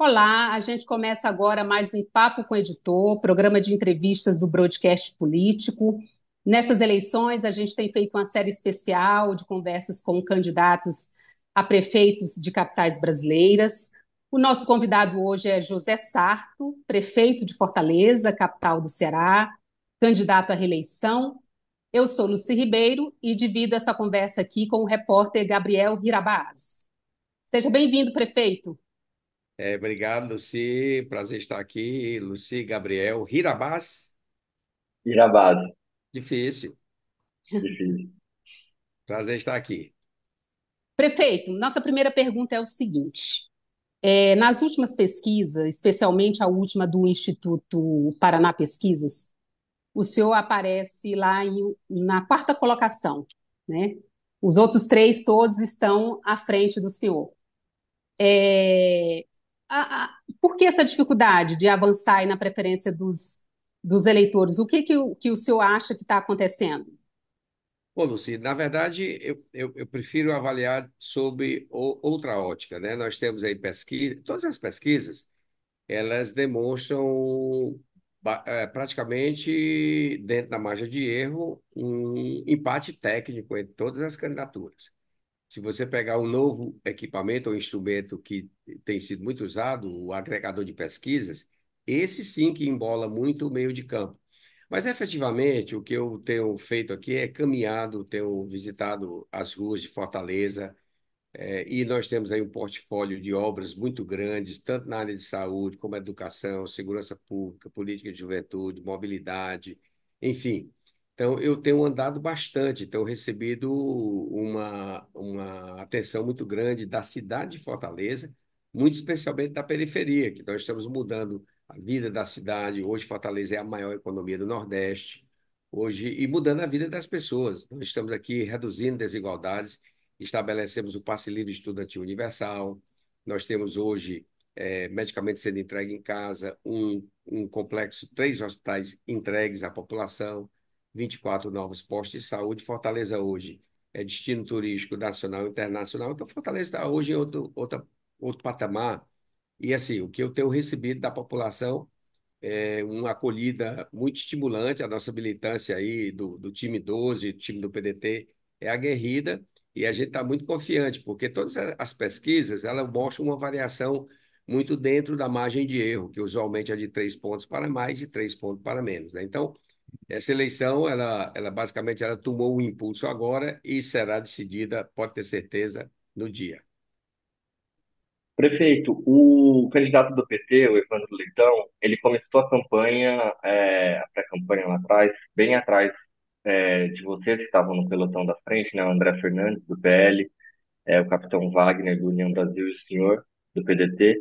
Olá, a gente começa agora mais um Papo com o Editor, programa de entrevistas do Broadcast Político. Nestas eleições, a gente tem feito uma série especial de conversas com candidatos a prefeitos de capitais brasileiras. O nosso convidado hoje é José Sarto, prefeito de Fortaleza, capital do Ceará, candidato à reeleição. Eu sou Luci Ribeiro e divido essa conversa aqui com o repórter Gabriel Hirabaz. Seja bem-vindo, prefeito. Obrigado, Luci. Prazer estar aqui. Luci, Gabriel. Hirabás? Irabado, Difícil. difícil. Prazer estar aqui. Prefeito, nossa primeira pergunta é o seguinte: nas últimas pesquisas, especialmente a última do Instituto Paraná Pesquisas, o senhor aparece lá na quarta colocação, né? Os outros três todos estão à frente do senhor. É, por que essa dificuldade de avançar aí na preferência dos eleitores? O que o senhor acha que está acontecendo? Bom, Luci, na verdade, eu prefiro avaliar sob outra ótica, né? Nós temos aí pesquisa, todas as pesquisas, elas demonstram praticamente, dentro da margem de erro, um empate técnico entre todas as candidaturas. Se você pegar um novo equipamento ou instrumento que tem sido muito usado, o agregador de pesquisas, esse sim que embola muito o meio de campo. Mas efetivamente o que eu tenho feito aqui é caminhado, tenho visitado as ruas de Fortaleza, e nós temos aí um portfólio de obras muito grandes, tanto na área de saúde, como educação, segurança pública, política de juventude, mobilidade, enfim. Então, eu tenho andado bastante, tenho recebido uma atenção muito grande da cidade de Fortaleza, muito especialmente da periferia, que nós estamos mudando a vida da cidade. Hoje, Fortaleza é a maior economia do Nordeste, hoje, e mudando a vida das pessoas. Nós estamos aqui reduzindo desigualdades. Estabelecemos o passe livre estudantil universal. Nós temos hoje medicamentos sendo entregues em casa, um complexo, 3 hospitais entregues à população, 24 novos postos de saúde. Fortaleza hoje é destino turístico nacional e internacional. Então, Fortaleza está hoje em outro patamar. E assim, o que eu tenho recebido da população é uma acolhida muito estimulante. A nossa militância aí do time 12, time do PDT, é aguerrida e a gente está muito confiante, porque todas as pesquisas elas mostram uma variação muito dentro da margem de erro, que usualmente é de 3 pontos para mais e 3 pontos para menos, né? Então, essa eleição, ela basicamente ela tomou um impulso agora e será decidida, pode ter certeza, no dia. Prefeito, o candidato do PT, o Evandro Leitão, ele começou a campanha, a pré-campanha lá atrás, bem atrás de vocês que estavam no pelotão da frente, né? O André Fernandes, do PL, o capitão Wagner, do União Brasil, e o senhor, do PDT.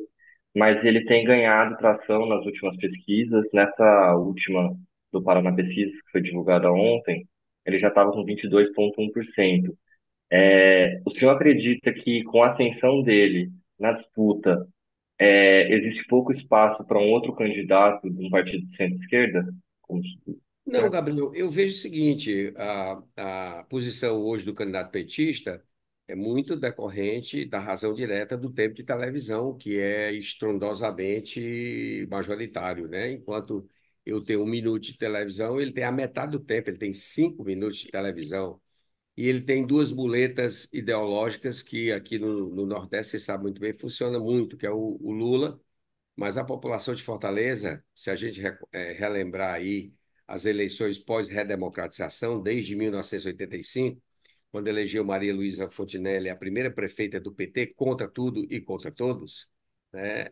Mas ele tem ganhado tração nas últimas pesquisas. Nessa última do Paraná Pesquisas, que foi divulgada ontem, ele já estava com 22,1%. O senhor acredita que com a ascensão dele na disputa, existe pouco espaço para um outro candidato de um partido de centro-esquerda? Como Não, Gabriel, eu vejo o seguinte: a posição hoje do candidato petista é muito decorrente da razão direta do tempo de televisão, que é estrondosamente majoritário, né? Enquanto eu tenho 1 minuto de televisão, ele tem a metade do tempo, ele tem 5 minutos de televisão. E ele tem duas muletas ideológicas que aqui no Nordeste, você sabe muito bem, funciona muito, que é o Lula, mas a população de Fortaleza, se a gente relembrar aí as eleições pós-redemocratização, desde 1985, quando elegeu Maria Luísa Fontinelli, a primeira prefeita do PT, contra tudo e contra todos, né?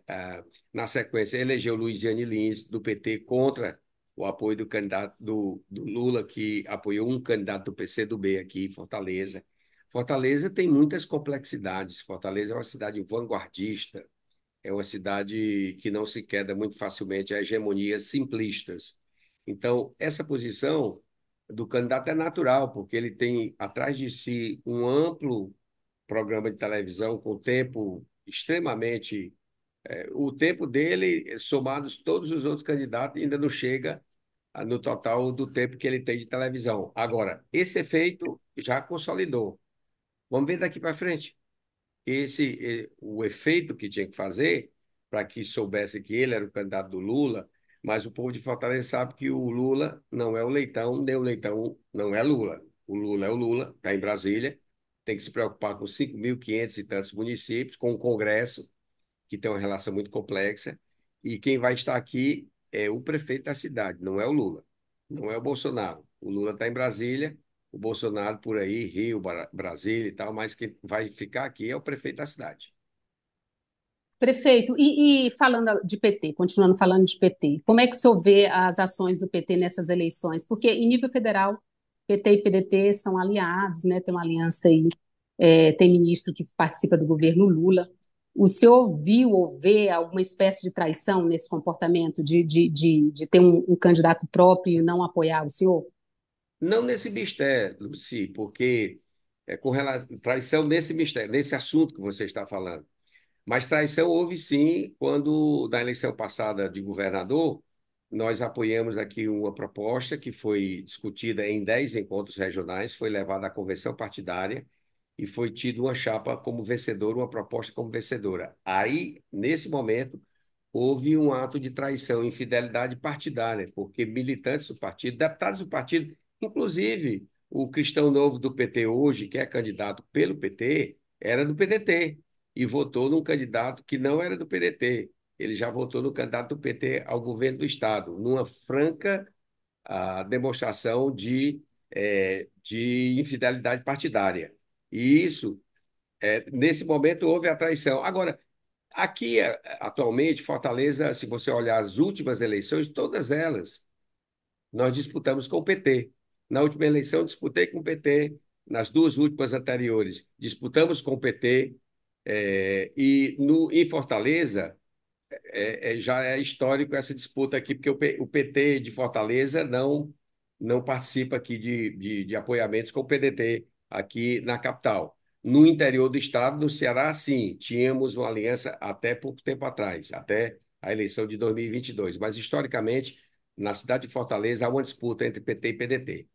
Na sequência, elegeu Luiziane Lins, do PT, contra o apoio do candidato do Lula, que apoiou um candidato do PCdoB aqui em Fortaleza. Fortaleza tem muitas complexidades. Fortaleza é uma cidade vanguardista, é uma cidade que não se queda muito facilmente a hegemonias simplistas. Então, essa posição do candidato é natural, porque ele tem atrás de si um amplo programa de televisão com tempo extremamente. O tempo dele, somados todos os outros candidatos, ainda não chega no total do tempo que ele tem de televisão. Agora, esse efeito já consolidou. Vamos ver daqui para frente. O efeito que tinha que fazer para que soubesse que ele era o candidato do Lula, mas o povo de Fortaleza sabe que o Lula não é o Leitão, nem o Leitão não é Lula. O Lula é o Lula, está em Brasília, tem que se preocupar com 5.500 e tantos municípios, com o Congresso, que tem uma relação muito complexa, e quem vai estar aqui é o prefeito da cidade, não é o Lula, não é o Bolsonaro. O Lula está em Brasília, o Bolsonaro por aí, Rio, Brasília e tal, mas quem vai ficar aqui é o prefeito da cidade. Prefeito, e falando de PT, continuando falando de PT, como é que o senhor vê as ações do PT nessas eleições? Porque, em nível federal, PT e PDT são aliados, né? Tem uma aliança aí, tem ministro que participa do governo Lula. O senhor viu ou vê alguma espécie de traição nesse comportamento de ter um candidato próprio e não apoiar o senhor? Não nesse mistério, Luci, porque com relação traição nesse mistério, nesse assunto que você está falando. Mas traição houve sim quando, na eleição passada de governador, nós apoiamos aqui uma proposta que foi discutida em 10 encontros regionais, foi levada à convenção partidária e foi tido uma chapa como vencedora, uma proposta como vencedora. Aí, nesse momento, houve um ato de traição, infidelidade partidária, porque militantes do partido, deputados do partido, inclusive o Cristão Novo do PT hoje, que é candidato pelo PT, era do PDT e votou num candidato que não era do PDT. Ele já votou no candidato do PT ao governo do Estado, numa franca demonstração de infidelidade partidária. E isso, nesse momento, houve a traição. Agora, aqui, atualmente, Fortaleza, se você olhar as últimas eleições, todas elas, nós disputamos com o PT. Na última eleição, disputei com o PT. Nas duas últimas anteriores, disputamos com o PT. Em Fortaleza, já é histórico essa disputa aqui, porque o PT de Fortaleza não participa aqui de apoiamentos com o PDT aqui na capital. No interior do estado, no Ceará, sim, tínhamos uma aliança até pouco tempo atrás, até a eleição de 2022. Mas, historicamente, na cidade de Fortaleza, há uma disputa entre PT e PDT.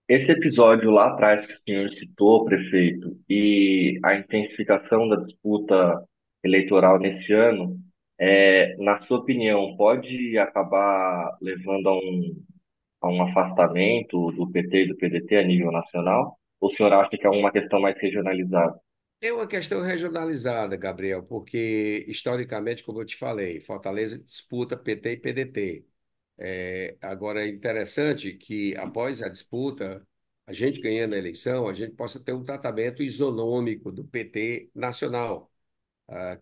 Esse episódio lá atrás que o senhor citou, prefeito, e a intensificação da disputa eleitoral nesse ano, na sua opinião, pode acabar levando a um afastamento do PT e do PDT a nível nacional? Ou o senhor acha que é uma questão mais regionalizada? É uma questão regionalizada, Gabriel, porque, historicamente, como eu te falei, Fortaleza disputa PT e PDT. Agora, é interessante que, após a disputa, a gente ganhando a eleição, a gente possa ter um tratamento isonômico do PT nacional,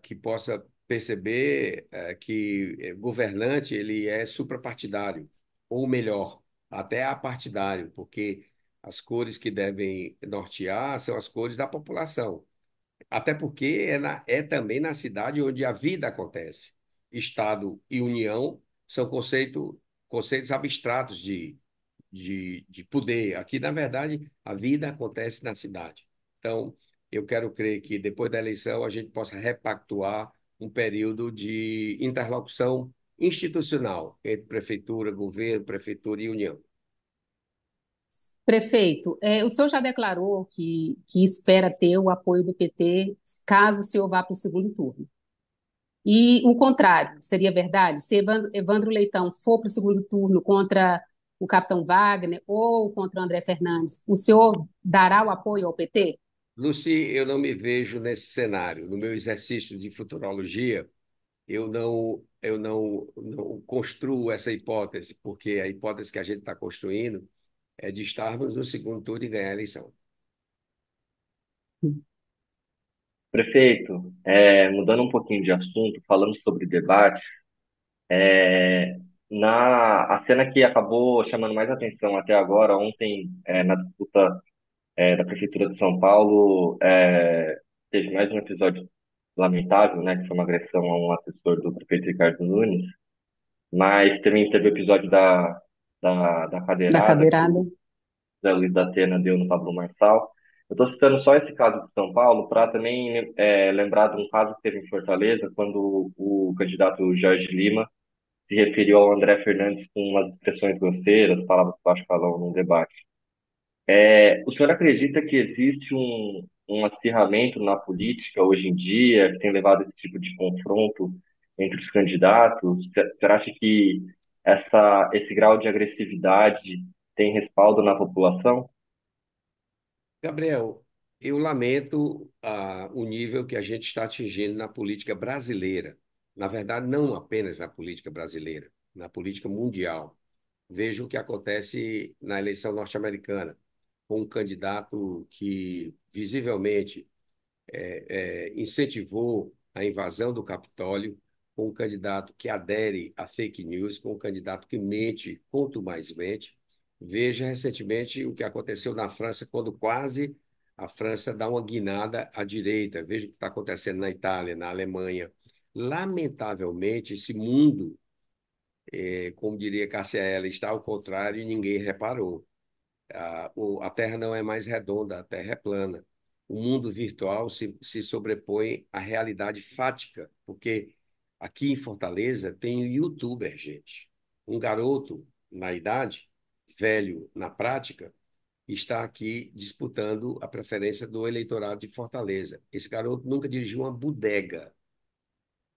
que possa perceber que governante ele é suprapartidário, ou melhor, até apartidário, porque as cores que devem nortear são as cores da população. Até porque é também na cidade onde a vida acontece. Estado e União são conceitos abstratos de poder. Aqui, na verdade, a vida acontece na cidade. Então, eu quero crer que depois da eleição a gente possa repactuar um período de interlocução institucional entre prefeitura, governo, prefeitura e União. Prefeito, o senhor já declarou que espera ter o apoio do PT caso o senhor vá para o segundo turno. E o contrário, seria verdade? Se Evandro Leitão for para o segundo turno contra o capitão Wagner ou contra o André Fernandes, o senhor dará o apoio ao PT? Luci, eu não me vejo nesse cenário. No meu exercício de futurologia, eu não construo essa hipótese, porque a hipótese que a gente está construindo é de estarmos no segundo turno e ganhar a eleição. Prefeito, mudando um pouquinho de assunto, falando sobre debates, é, a cena que acabou chamando mais atenção até agora, ontem, na disputa da Prefeitura de São Paulo, teve mais um episódio lamentável, né, que foi uma agressão a um assessor do prefeito Ricardo Nunes, mas também teve o episódio da Da cadeirada que cadeirada? o Zé Luiz da Atena deu no Pablo Marçal. Eu estou citando só esse caso de São Paulo para também lembrar de um caso que teve em Fortaleza, quando o candidato Jorge Lima se referiu ao André Fernandes com umas expressões grosseiras, palavras de baixo calão num debate. O senhor acredita que existe um acirramento na política hoje em dia, que tem levado a esse tipo de confronto entre os candidatos? Você acha que esse grau de agressividade tem respaldo na população? Gabriel, eu lamento o nível que a gente está atingindo na política brasileira. Na verdade, não apenas na política brasileira, na política mundial. Veja o que acontece na eleição norte-americana, com um candidato que visivelmente incentivou a invasão do Capitólio, com um candidato que adere a fake news, com um candidato que mente quanto mais mente. Veja recentemente o que aconteceu na França, quando quase a França dá uma guinada à direita. Veja o que está acontecendo na Itália, na Alemanha. Lamentavelmente, esse mundo, como diria Cássia Eller, está ao contrário e ninguém reparou. A Terra não é mais redonda, a Terra é plana. O mundo virtual se sobrepõe à realidade fática, porque aqui em Fortaleza tem um youtuber, gente. Um garoto na idade, velho na prática, está aqui disputando a preferência do eleitorado de Fortaleza. Esse garoto nunca dirigiu uma bodega.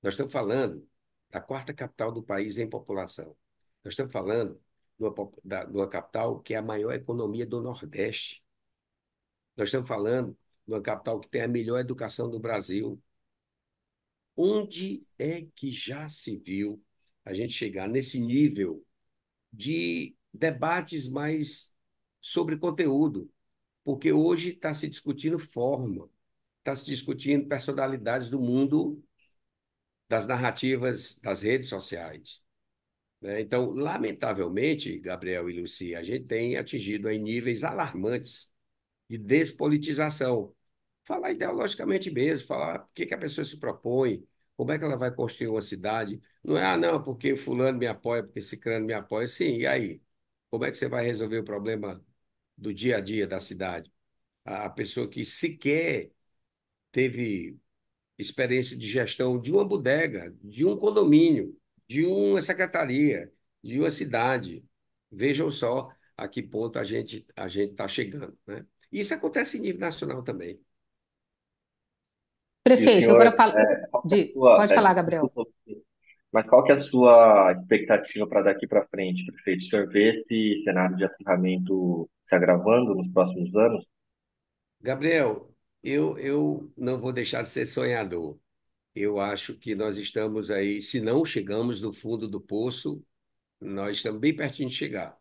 Nós estamos falando da quarta capital do país em população. Nós estamos falando de uma capital que é a maior economia do Nordeste. Nós estamos falando de uma capital que tem a melhor educação do Brasil. Onde é que já se viu a gente chegar nesse nível de debates mais sobre conteúdo? Porque hoje está se discutindo forma, está se discutindo personalidades do mundo das narrativas das redes sociais, né? Então, lamentavelmente, Gabriel e Luci, a gente tem atingido aí níveis alarmantes de despolitização. Falar ideologicamente mesmo, falar o que que a pessoa se propõe, como é que ela vai construir uma cidade. Não é, não, porque fulano me apoia, porque ciclano me apoia. Sim, e aí? Como é que você vai resolver o problema do dia a dia da cidade? A pessoa que sequer teve experiência de gestão de uma bodega, de um condomínio, de uma secretaria, de uma cidade. Vejam só a que ponto a gente está chegando, né? Isso acontece em nível nacional também. E o Prefeito, senhor, agora fala. qual que é a sua, Pode falar, Gabriel. desculpa, mas qual que é a sua expectativa para daqui para frente, prefeito? O senhor vê esse cenário de acirramento se agravando nos próximos anos? Gabriel, eu não vou deixar de ser sonhador. Eu acho que nós estamos aí, se não chegamos no fundo do poço, nós estamos bem pertinho de chegar.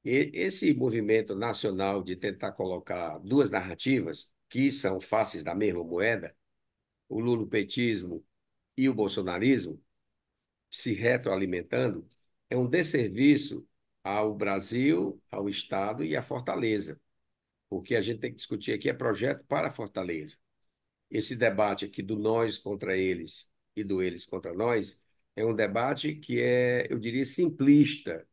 E esse movimento nacional de tentar colocar duas narrativas, que são faces da mesma moeda, o lulopetismo e o bolsonarismo, se retroalimentando, é um desserviço ao Brasil, ao Estado e à Fortaleza. O que a gente tem que discutir aqui é projeto para Fortaleza. Esse debate aqui do nós contra eles e do eles contra nós é um debate que é, eu diria, simplista.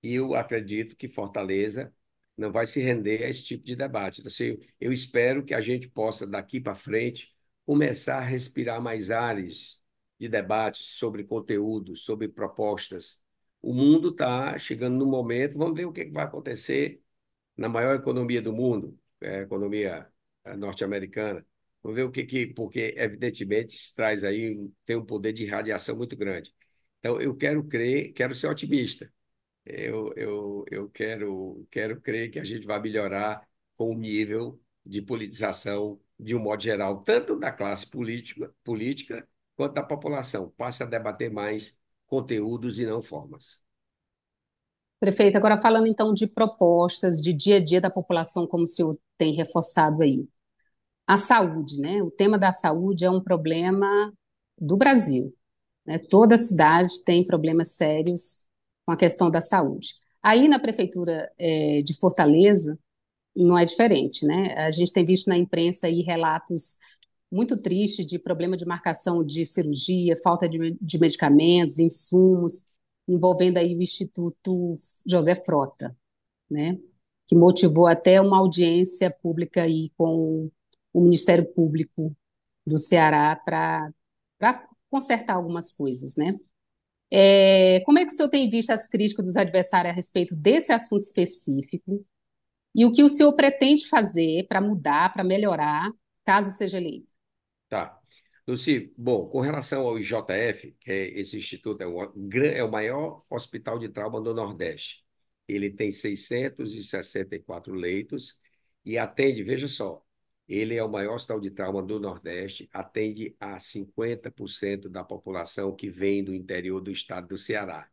E eu acredito que Fortaleza não vai se render a esse tipo de debate. Então, assim, eu espero que a gente possa, daqui para frente, começar a respirar mais ares de debate sobre conteúdo, sobre propostas. O mundo está chegando no momento, vamos ver o que vai acontecer na maior economia do mundo, a economia norte-americana. Vamos ver porque evidentemente se traz aí, tem um poder de radiação muito grande. Então, eu quero crer, quero ser otimista. Eu quero crer que a gente vai melhorar com o nível de politização, de um modo geral, tanto da classe política quanto da população. Passe a debater mais conteúdos e não formas. Prefeito, agora falando então de propostas, de dia a dia da população, como o senhor tem reforçado aí. A saúde, né? O tema da saúde é um problema do Brasil, né? Toda cidade tem problemas sérios com a questão da saúde. Aí na prefeitura de Fortaleza não é diferente, né? A gente tem visto na imprensa aí relatos muito tristes de problema de marcação de cirurgia, falta de medicamentos, insumos, envolvendo aí o Instituto José Frota, né? Que motivou até uma audiência pública aí com o Ministério Público do Ceará para consertar algumas coisas, né? Como é que o senhor tem visto as críticas dos adversários a respeito desse assunto específico? E o que o senhor pretende fazer para mudar, para melhorar, caso seja eleito? Tá. Luci, bom, com relação ao IJF, que é esse instituto, é o maior hospital de trauma do Nordeste. Ele tem 664 leitos e atende, veja só, ele é o maior hospital de trauma do Nordeste, atende a 50% da população que vem do interior do estado do Ceará.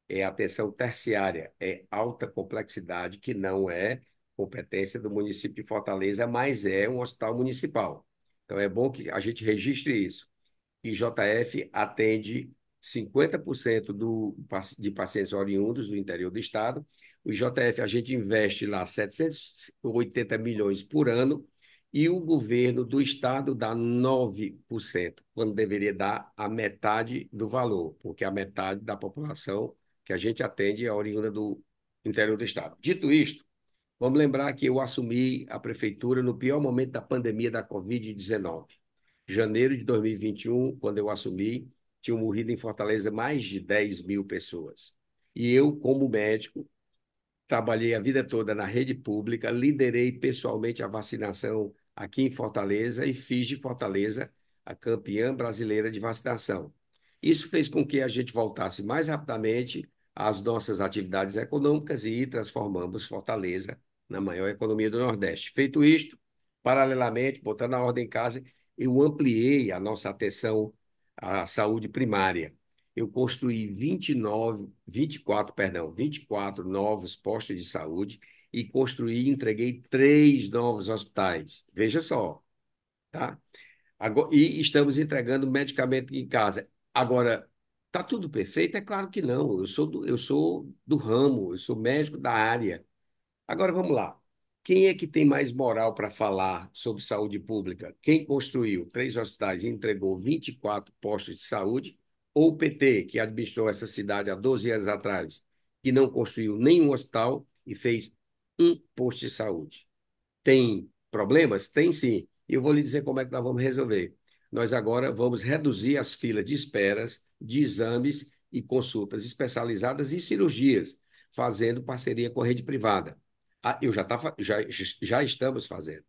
É atenção terciária, é alta complexidade, que não é competência do município de Fortaleza, mas é um hospital municipal. Então, é bom que a gente registre isso. IJF atende 50% de pacientes oriundos do interior do estado. O IJF, a gente investe lá 780 milhões por ano e o governo do estado dá 9%, quando deveria dar a metade do valor, porque a metade da população que a gente atende é oriunda do interior do estado. Dito isto, vamos lembrar que eu assumi a prefeitura no pior momento da pandemia da Covid-19. Janeiro de 2021, quando eu assumi, tinham morrido em Fortaleza mais de 10 mil pessoas. E eu, como médico, trabalhei a vida toda na rede pública, liderei pessoalmente a vacinação aqui em Fortaleza e fiz de Fortaleza a campeã brasileira de vacinação. Isso fez com que a gente voltasse mais rapidamente às nossas atividades econômicas e transformamos Fortaleza na maior economia do Nordeste. Feito isto, paralelamente, botando a ordem em casa, eu ampliei a nossa atenção à saúde primária. Eu construí 24 novos postos de saúde e construí e entreguei 3 novos hospitais. Veja só, tá? E estamos entregando medicamento em casa. Agora, tá tudo perfeito? É claro que não. Eu sou do ramo, eu sou médico da área. Agora vamos lá. Quem é que tem mais moral para falar sobre saúde pública? Quem construiu 3 hospitais e entregou 24 postos de saúde? Ou o PT, que administrou essa cidade há 12 anos atrás, que não construiu nenhum hospital e fez um posto de saúde? Tem problemas? Tem sim. E eu vou lhe dizer como é que nós vamos resolver. Nós agora vamos reduzir as filas de esperas de exames e consultas especializadas e cirurgias, fazendo parceria com a rede privada. Já estamos fazendo.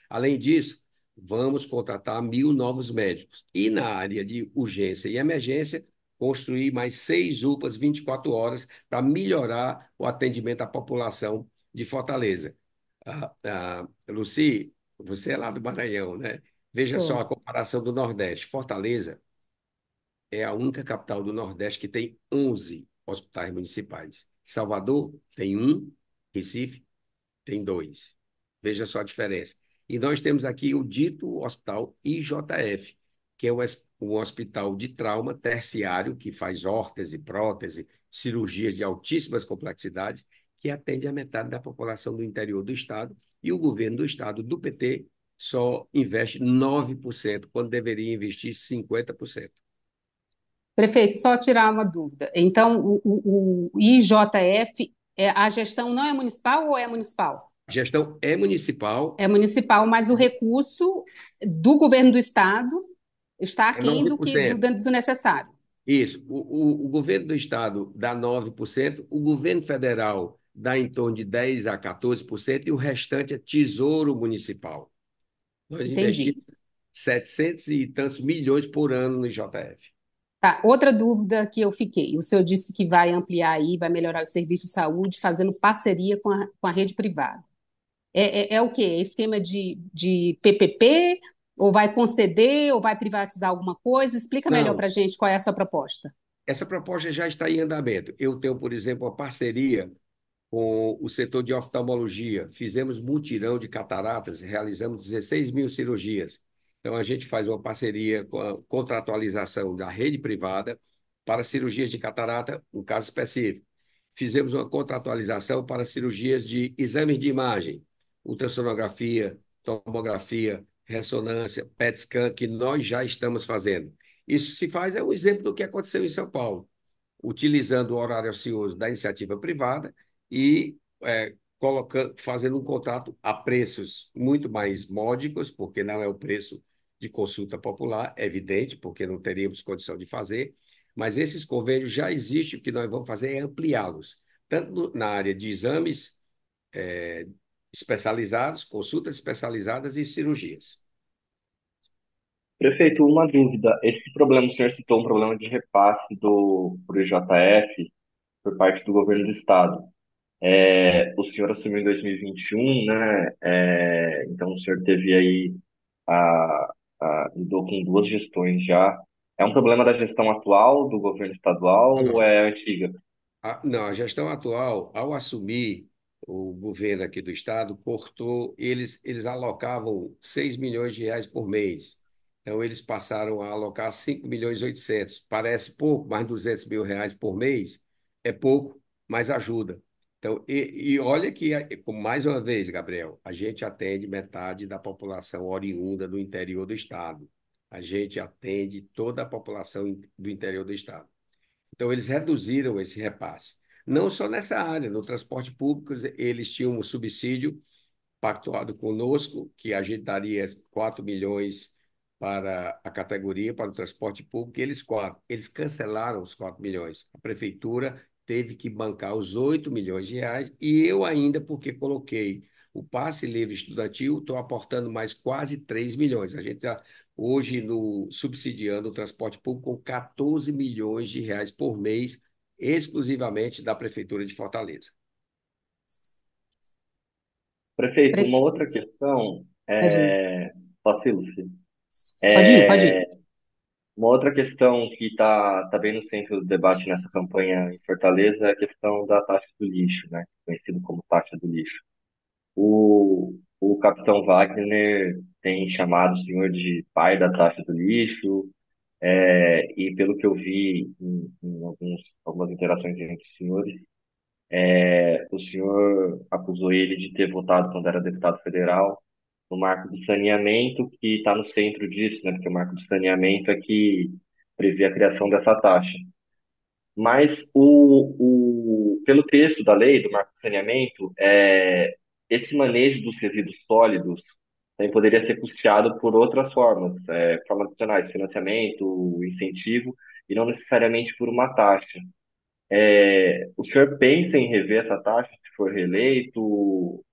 Além disso, vamos contratar 1.000 novos médicos. E na área de urgência e emergência, construir mais 6 UPAs 24 horas para melhorar o atendimento à população de Fortaleza. Luci, você é lá do Maranhão, né? Veja só a Sou. comparação do Nordeste. Fortaleza é a única capital do Nordeste que tem 11 hospitais municipais. Salvador tem um, Recife tem 2. Veja só a diferença. E nós temos aqui o dito Hospital IJF, que é um hospital de trauma terciário, que faz órtese, prótese, cirurgias de altíssimas complexidades, que atende a metade da população do interior do estado, e o governo do estado, do PT, só investe 9%, quando deveria investir 50%. Prefeito, só tirar uma dúvida. Então, o IJF, a gestão não é municipal ou é municipal? A gestão é municipal, É municipal, mas o recurso do governo do estado está é aquém nove por cento. do necessário. Isso. O governo do estado dá 9%, o governo federal dá em torno de 10 a 14% e o restante é tesouro municipal. Nós Entendi. investimos 700 e tantos milhões por ano no IJF. Tá, outra dúvida que eu fiquei. O senhor disse que vai ampliar aí, vai melhorar o serviço de saúde, fazendo parceria com a rede privada. É o quê? É esquema de PPP? Ou vai conceder? Ou vai privatizar alguma coisa? Explica melhor para a Não, gente qual é a sua proposta. essa proposta já está em andamento. Eu tenho, por exemplo, uma parceria com o setor de oftalmologia. Fizemos mutirão de cataratas, realizamos 16 mil cirurgias. Então, a gente faz uma parceria com a contratualização da rede privada para cirurgias de catarata, um caso específico. Fizemos uma contratualização para cirurgias de exames de imagem, ultrassonografia, tomografia, ressonância, PET scan, que nós já estamos fazendo. Isso se faz, é um exemplo do que aconteceu em São Paulo, utilizando o horário ocioso da iniciativa privada e fazendo um contrato a preços muito mais módicos, porque não é o preço de consulta popular, é evidente, porque não teríamos condição de fazer, mas esses convênios já existem, o que nós vamos fazer é ampliá-los, tanto na área de exames especializados, consultas especializadas e cirurgias. Prefeito, uma dúvida. Esse problema, o senhor citou um problema de repasse do pro IJF por parte do governo do estado. O senhor assumiu em 2021, né? Então o senhor teve aí lidou com duas gestões já. É um problema da gestão atual do governo estadual Não, ou não. é antiga? Não, a gestão atual, ao assumir o governo aqui do estado, cortou, eles alocavam 6 milhões de reais por mês. Então, eles passaram a alocar 5 milhões e 800. Parece pouco, mas 200 mil reais por mês é pouco, mas ajuda. Então, e olha que, mais uma vez, Gabriel, a gente atende metade da população oriunda do interior do estado. A gente atende toda a população do interior do estado. Então, eles reduziram esse repasse. Não só nessa área, no transporte público, eles tinham um subsídio pactuado conosco, que a gente daria 4 milhões para a categoria, para o transporte público, e eles cancelaram os 4 milhões. A prefeitura teve que bancar os 8 milhões de reais, e eu ainda, porque coloquei o passe livre estudantil, estou aportando mais quase 3 milhões. A gente está hoje subsidiando o transporte público com 14 milhões de reais por mês, exclusivamente da Prefeitura de Fortaleza. Prefeito, uma Prefe- outra questão Pode ir, Posso ir, Luci? pode ir, pode ir. Uma outra questão que está bem no centro do debate nessa campanha em Fortaleza é a questão da taxa do lixo, né? Conhecido como taxa do lixo. O capitão Wagner tem chamado o senhor de pai da taxa do lixo, e pelo que eu vi em algumas interações entre os senhores, o senhor acusou ele de ter votado quando era deputado federal no marco do saneamento, que está no centro disso, né? Porque o marco do saneamento é que prevê a criação dessa taxa. Mas pelo texto da lei do marco do saneamento, esse manejo dos resíduos sólidos também poderia ser custeado por outras formas, formas adicionais, financiamento, incentivo, e não necessariamente por uma taxa. O senhor pensa em rever essa taxa se for reeleito?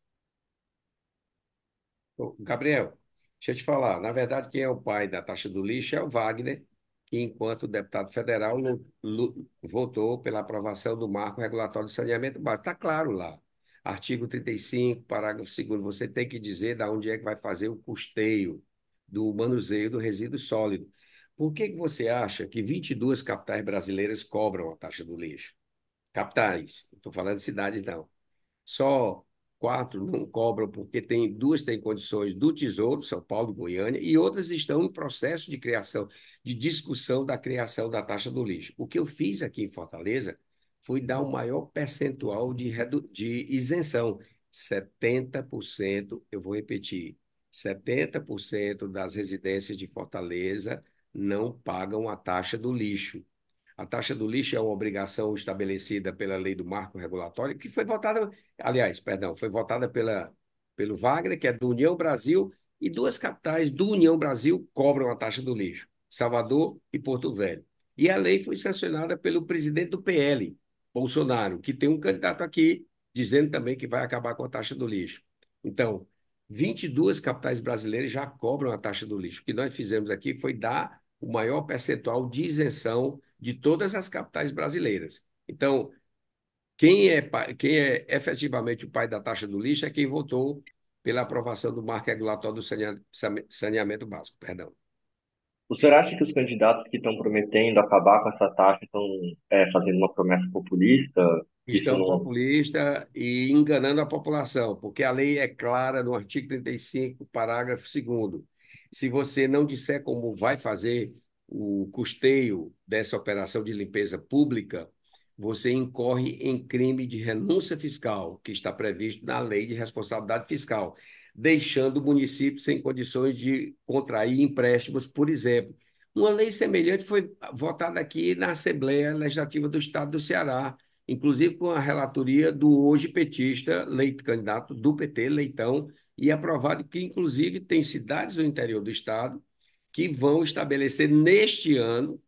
Ô, Gabriel, deixa eu te falar. Na verdade, quem é o pai da taxa do lixo é o Wagner, que, enquanto deputado federal, votou pela aprovação do marco regulatório de saneamento básico. Está claro lá. Artigo 35, parágrafo 2º, você tem que dizer de onde é que vai fazer o custeio do manuseio do resíduo sólido. Por que que você acha que 22 capitais brasileiras cobram a taxa do lixo? Capitais, não estou falando de cidades, não. Só 4 não cobram porque duas têm condições do Tesouro, São Paulo e Goiânia, e outras estão em processo de criação, de discussão da criação da taxa do lixo. O que eu fiz aqui em Fortaleza foi dar o maior percentual de isenção. 70%, eu vou repetir, 70% das residências de Fortaleza não pagam a taxa do lixo. A taxa do lixo é uma obrigação estabelecida pela lei do marco regulatório, que foi votada, aliás, perdão, foi votada pelo Wagner, que é do União Brasil, e duas capitais do União Brasil cobram a taxa do lixo, Salvador e Porto Velho. E a lei foi sancionada pelo presidente do PL, Bolsonaro, que tem um candidato aqui dizendo também que vai acabar com a taxa do lixo. Então, 22 capitais brasileiras já cobram a taxa do lixo. O que nós fizemos aqui foi dar o maior percentual de isenção de todas as capitais brasileiras. Então, quem é efetivamente o pai da taxa do lixo é quem votou pela aprovação do marco regulatório do saneamento básico, perdão. O senhor acha que os candidatos que estão prometendo acabar com essa taxa estão fazendo uma promessa populista? Que isso Estão não. populistas e enganando a população, porque a lei é clara no artigo 35, parágrafo 2º. Se você não disser como vai fazer o custeio dessa operação de limpeza pública, você incorre em crime de renúncia fiscal, que está previsto na Lei de Responsabilidade Fiscal, deixando o município sem condições de contrair empréstimos, por exemplo. Uma lei semelhante foi votada aqui na Assembleia Legislativa do Estado do Ceará, inclusive com a relatoria do hoje petista, candidato do PT, Leitão, e aprovado que, inclusive, tem cidades do interior do estado que vão estabelecer neste ano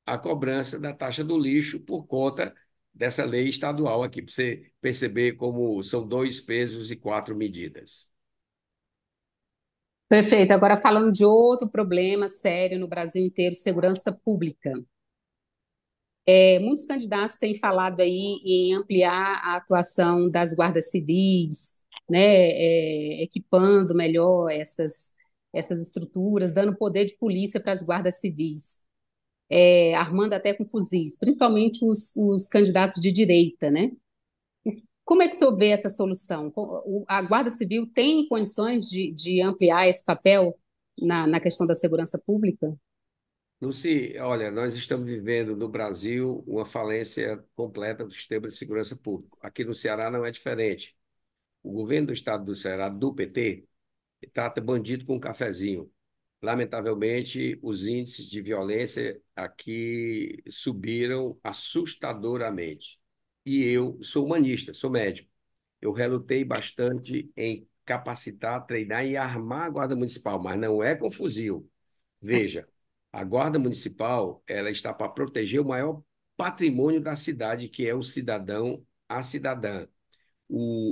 a cobrança da taxa do lixo por conta dessa lei estadual aqui, para você perceber como são dois pesos e quatro medidas. Perfeito. Agora falando de outro problema sério no Brasil inteiro, segurança pública. Muitos candidatos têm falado aí em ampliar a atuação das guardas civis, né, equipando melhor essas estruturas, dando poder de polícia para as guardas civis, armando até com fuzis, principalmente os candidatos de direita, né? Como é que o senhor vê essa solução? A Guarda Civil tem condições de ampliar esse papel na questão da segurança pública? Luci, olha, nós estamos vivendo no Brasil uma falência completa do sistema de segurança pública. Aqui no Ceará não é diferente. O governo do estado do Ceará, do PT, trata bandido com um cafezinho. Lamentavelmente, os índices de violência aqui subiram assustadoramente. E eu sou humanista, sou médico. Eu relutei bastante em capacitar, treinar e armar a Guarda Municipal, mas não é com fuzil. Veja, a Guarda Municipal, ela está para proteger o maior patrimônio da cidade, que é o cidadão, a cidadã.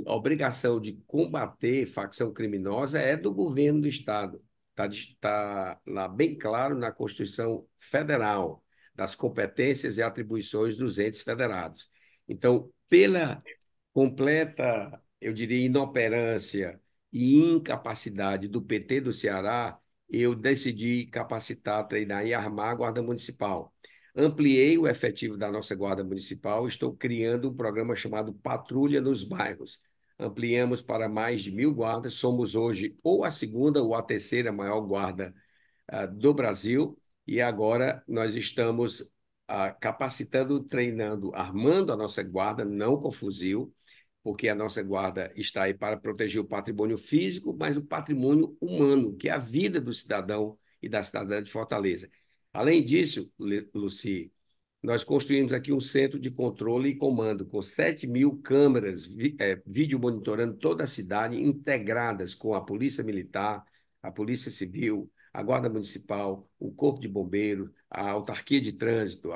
A obrigação de combater facção criminosa é do governo do Estado. Está lá bem claro na Constituição Federal, das competências e atribuições dos entes federados. Então, pela completa, eu diria, inoperância e incapacidade do PT do Ceará, eu decidi capacitar, treinar e armar a Guarda Municipal. Ampliei o efetivo da nossa Guarda Municipal, estou criando um programa chamado Patrulha nos Bairros. Ampliamos para mais de 1.000 guardas, somos hoje ou a segunda ou a terceira maior guarda do Brasil, e agora nós estamos capacitando, treinando, armando a nossa guarda, não com fuzil, porque a nossa guarda está aí para proteger o patrimônio físico, mas o patrimônio humano, que é a vida do cidadão e da cidadã de Fortaleza. Além disso, Luci, nós construímos aqui um centro de controle e comando com 7.000 câmeras, vídeo monitorando toda a cidade, integradas com a Polícia Militar, a Polícia Civil, a Guarda Municipal, o Corpo de Bombeiros, a Autarquia de Trânsito,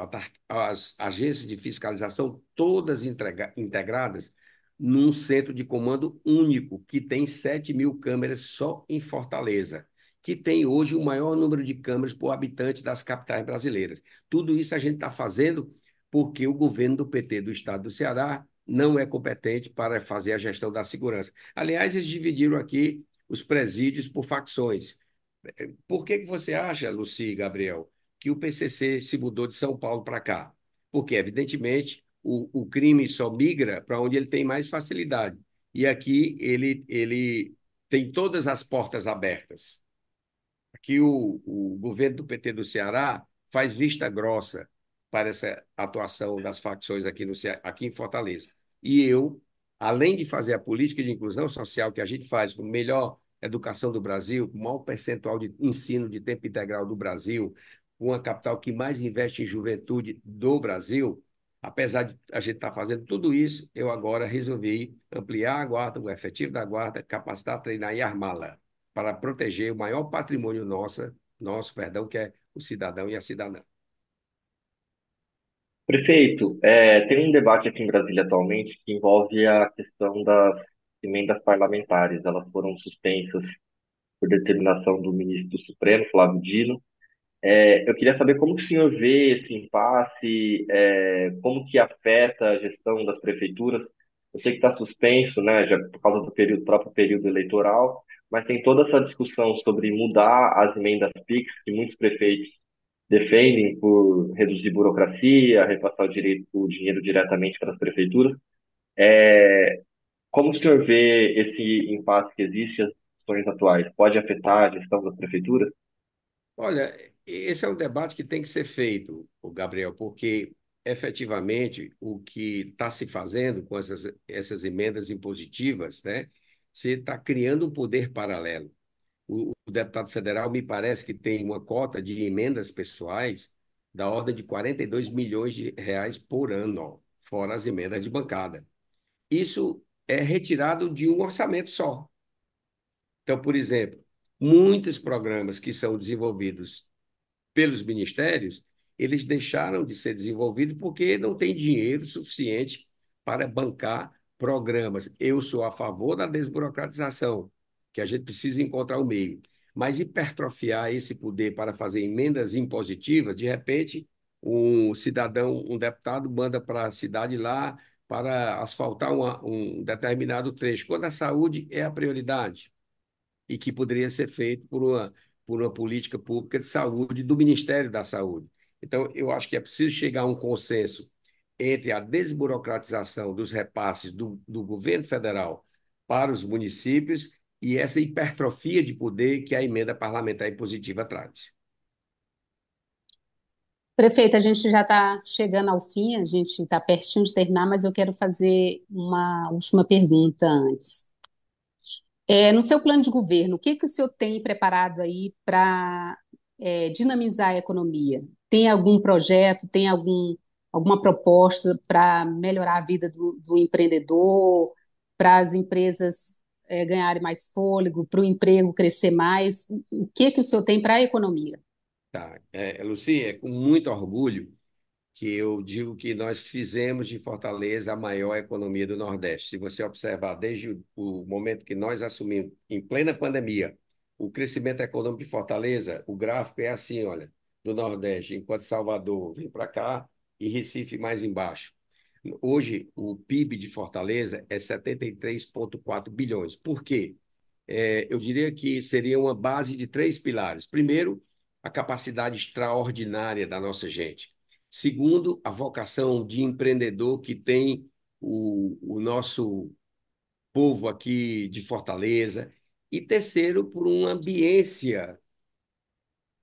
as agências de fiscalização, todas integradas num centro de comando único, que tem 7.000 câmeras só em Fortaleza, que tem hoje o maior número de câmeras por habitante das capitais brasileiras. Tudo isso a gente está fazendo porque o governo do PT do estado do Ceará não é competente para fazer a gestão da segurança. Aliás, eles dividiram aqui os presídios por facções. Por que você acha, Luci e Gabriel, que o PCC se mudou de São Paulo para cá? Porque, evidentemente, o crime só migra para onde ele tem mais facilidade. E aqui ele tem todas as portas abertas. Aqui o governo do PT do Ceará faz vista grossa para essa atuação das facções aqui, aqui em Fortaleza. E eu, além de fazer a política de inclusão social que a gente faz com melhor educação do Brasil, com o maior percentual de ensino de tempo integral do Brasil, com a capital que mais investe em juventude do Brasil, apesar de a gente estar fazendo tudo isso, eu agora resolvi ampliar a guarda, o efetivo da guarda, capacitar, treinar e armá-la para proteger o maior patrimônio nosso, que é o cidadão e a cidadã. Prefeito, tem um debate aqui em Brasília atualmente que envolve a questão das emendas parlamentares. Elas foram suspensas por determinação do ministro do Supremo, Flávio Dino. Eu queria saber como que o senhor vê esse impasse, como que afeta a gestão das prefeituras. Eu sei que está suspenso, né, já por causa do próprio período eleitoral, mas tem toda essa discussão sobre mudar as emendas PIX, que muitos prefeitos defendem por reduzir burocracia, repassar o dinheiro diretamente para as prefeituras. Como o senhor vê esse impasse que existe, as discussões atuais? Pode afetar a gestão das prefeituras? Olha, esse é um debate que tem que ser feito, o Gabriel, porque efetivamente o que está se fazendo com essas emendas impositivas, né, você está criando um poder paralelo. O deputado federal me parece que tem uma cota de emendas pessoais da ordem de 42 milhões de reais por ano, ó, fora as emendas de bancada. Isso é retirado de um orçamento só. Então, por exemplo, muitos programas que são desenvolvidos pelos ministérios, eles deixaram de ser desenvolvidos porque não tem dinheiro suficiente para bancar programas. Eu sou a favor da desburocratização, que a gente precisa encontrar o meio. Mas hipertrofiar esse poder para fazer emendas impositivas, de repente, um cidadão, um deputado manda para a cidade lá para asfaltar um determinado trecho, quando a saúde é a prioridade e que poderia ser feito por uma política pública de saúde do Ministério da Saúde. Então, eu acho que é preciso chegar a um consenso entre a desburocratização dos repasses do governo federal para os municípios e essa hipertrofia de poder que a emenda parlamentar impositiva traz. Prefeito, a gente já está chegando ao fim, a gente está pertinho de terminar, mas eu quero fazer uma última pergunta antes. No seu plano de governo, o que que o senhor tem preparado aí para dinamizar a economia? Tem algum projeto, tem alguma proposta para melhorar a vida do empreendedor, para as empresas ganharem mais fôlego, para o emprego crescer mais? O que que o senhor tem para a economia? Tá? Luci, é com muito orgulho que eu digo que nós fizemos de Fortaleza a maior economia do Nordeste. Se você observar desde o momento que nós assumimos, em plena pandemia, o crescimento econômico de Fortaleza, o gráfico é assim, olha, do Nordeste, enquanto Salvador vem para cá e Recife mais embaixo. Hoje, o PIB de Fortaleza é 73,4 bilhões. Por quê? Eu diria que seria uma base de três pilares. Primeiro, a capacidade extraordinária da nossa gente. Segundo, a vocação de empreendedor que tem o nosso povo aqui de Fortaleza. E terceiro, por uma ambiência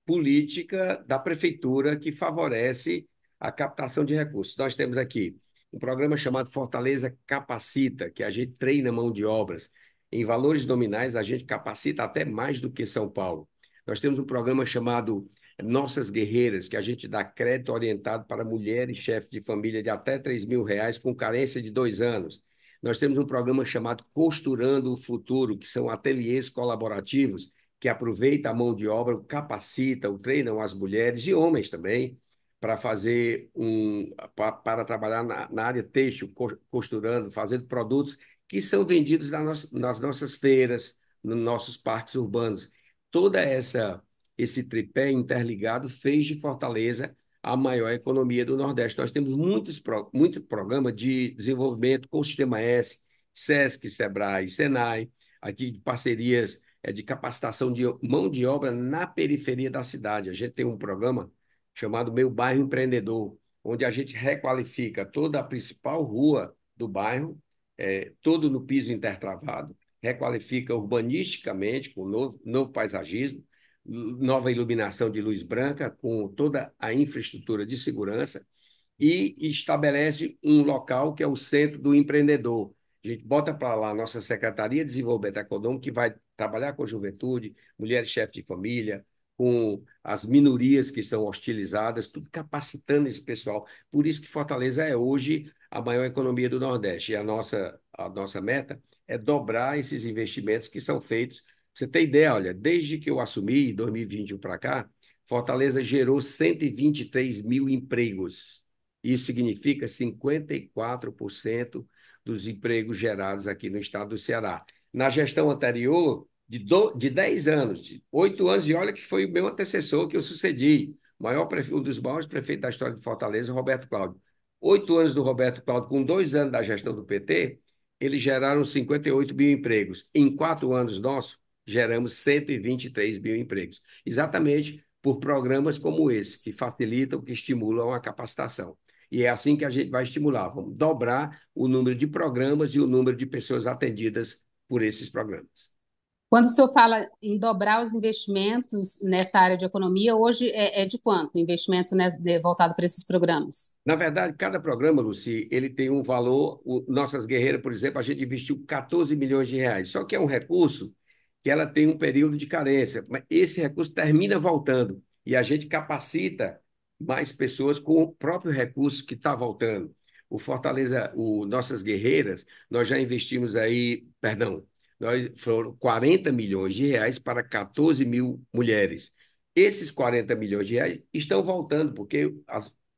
política da prefeitura que favorece a captação de recursos. Nós temos aqui um programa chamado Fortaleza Capacita, que a gente treina mão de obras. Em valores nominais, a gente capacita até mais do que São Paulo. Nós temos um programa chamado Nossas Guerreiras, que a gente dá crédito orientado para mulheres chefes de família de até R$ 3.000 com carência de 2 anos. Nós temos um programa chamado Costurando o Futuro, que são ateliês colaborativos que aproveita a mão de obra, capacitam, treinam as mulheres e homens também para fazer para trabalhar na área têxtil, costurando, fazendo produtos que são vendidos nas nossas feiras, nos nossos parques urbanos. Toda esse tripé interligado fez de Fortaleza a maior economia do Nordeste. Nós temos muito programa de desenvolvimento com o Sistema S, SESC, SEBRAE, SENAI, aqui de parcerias de capacitação de mão de obra na periferia da cidade. A gente tem um programa chamado Meu Bairro Empreendedor, onde a gente requalifica toda a principal rua do bairro, todo no piso intertravado, requalifica urbanisticamente, com novo paisagismo, nova iluminação de luz branca, com toda a infraestrutura de segurança, e estabelece um local que é o centro do empreendedor. A gente bota para lá a nossa Secretaria de Desenvolvimento Econômico, que vai trabalhar com a juventude, mulheres chefes de família, com as minorias que são hostilizadas, tudo capacitando esse pessoal. Por isso que Fortaleza é hoje a maior economia do Nordeste. E a nossa meta é dobrar esses investimentos que são feitos. Pra você ter ideia, olha, desde que eu assumi, em 2021 para cá, Fortaleza gerou 123 mil empregos. Isso significa 54% dos empregos gerados aqui no estado do Ceará. Na gestão anterior, de 10 anos, de 8 anos, e olha que foi o meu antecessor que eu sucedi, um dos maiores prefeitos da história de Fortaleza, Roberto Cláudio. 8 anos do Roberto Cláudio, com 2 anos da gestão do PT, eles geraram 58 mil empregos. Em 4 anos nossos, geramos 123 mil empregos. Exatamente por programas como esse, que facilitam, que estimulam a capacitação. E é assim que a gente vai estimular. Vamos dobrar o número de programas e o número de pessoas atendidas por esses programas. Quando o senhor fala em dobrar os investimentos nessa área de economia, hoje é de quanto o investimento voltado para esses programas? Na verdade, cada programa, Luci, ele tem um valor. Nossas Guerreiras, por exemplo, a gente investiu 14 milhões de reais. Só que é um recurso que ela tem um período de carência. Mas esse recurso termina voltando. E a gente capacita mais pessoas com o próprio recurso que está voltando. O Fortaleza, o Nossas Guerreiras, nós já investimos aí, perdão, foram 40 milhões de reais para 14 mil mulheres. Esses 40 milhões de reais estão voltando, porque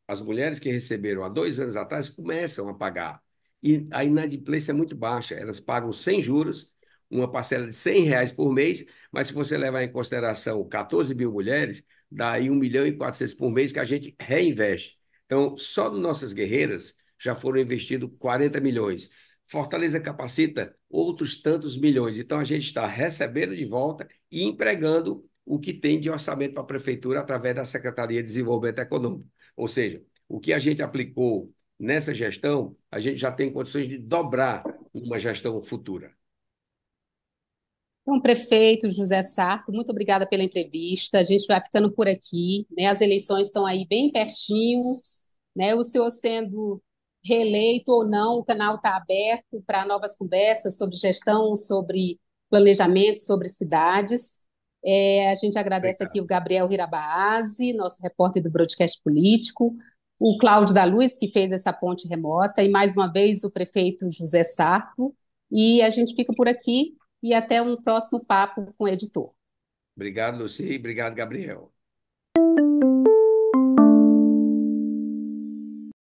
as mulheres que receberam há 2 anos atrás começam a pagar. E a inadimplência é muito baixa, elas pagam sem juros, uma parcela de R$ 100 por mês, mas se você levar em consideração 14 mil mulheres, dá aí 1.400.000 por mês que a gente reinveste. Então, só nas nossas guerreiras já foram investidos 40 milhões. Fortaleza capacita outros tantos milhões. Então, a gente está recebendo de volta e empregando o que tem de orçamento para a prefeitura através da Secretaria de Desenvolvimento Econômico. Ou seja, o que a gente aplicou nessa gestão, a gente já tem condições de dobrar uma gestão futura. Então, prefeito José Sarto, muito obrigada pela entrevista. A gente vai ficando por aqui, né? As eleições estão aí bem pertinho, né? O senhor sendo reeleito ou não, o canal está aberto para novas conversas sobre gestão, sobre planejamento, sobre cidades. A gente agradece aqui o Obrigado. Gabriel Hirabaase, nosso repórter do Broadcast Político, o Cláudio da Luz, que fez essa ponte remota, e mais uma vez o prefeito José Sarto. E a gente fica por aqui e até um próximo papo com o editor. Obrigado, Luci. Obrigado, Gabriel.